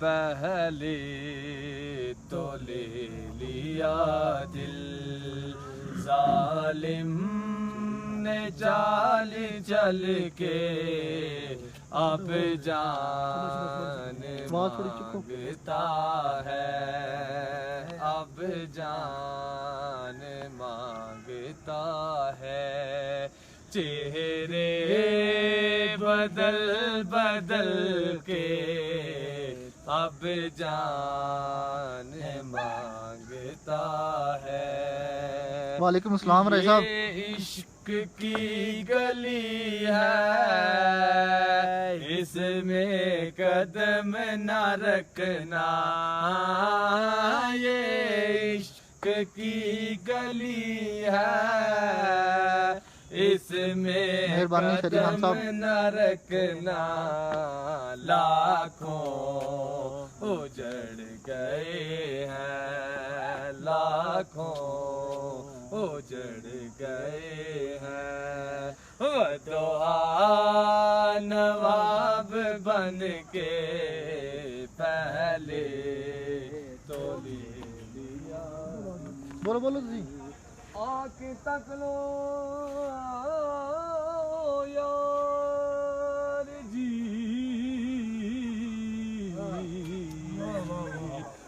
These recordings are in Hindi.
पहले तो ले लिया दिल, जालिम ने चाल चल के अब जान मांगता है, अब जान मांगता है। चेहरे बदल बदल के अब जान मांगता है। वालेकुम अस्सलाम राय साहब। इश्क की गली है, इसमें कदम न रखना, ये इश्क की गली है, इसमें कदम न रखना। लाखों उजड़ गए हैं, लाखों उजड़ गए हैं। वो तो नवाब बन के पहले तो ले लिया। बोलो बोलो जी। आँख तक लो यार जी,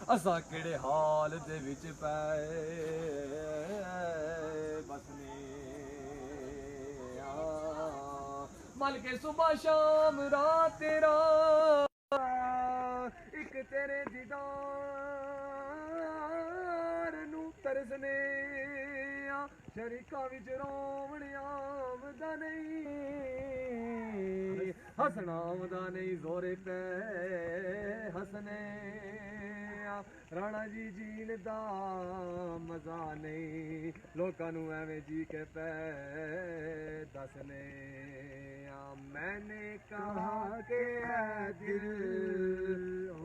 असा केड़े हाल दे विच पए बसने। मल के सुबह शाम रात एक तेरे दीदार नू तरसने। शरीका विच रोवण आमदा नहीं, हसना आमदा नहीं, जोरे पे हसने। राणा जी जीन दा मजा नहीं, लोकां नू एवें जी के पे दसने। मैंने कहा कि ऐ दिल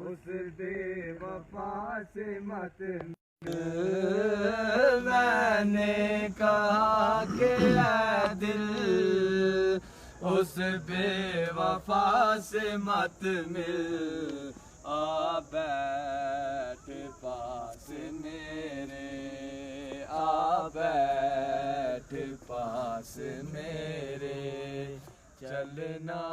उस बेवफा से मत, मैंने कहा कि ऐ दिल उस बेवफा से मत मिल। आ बैठ पास मेरे, आ बैठ पास मेरे, चलना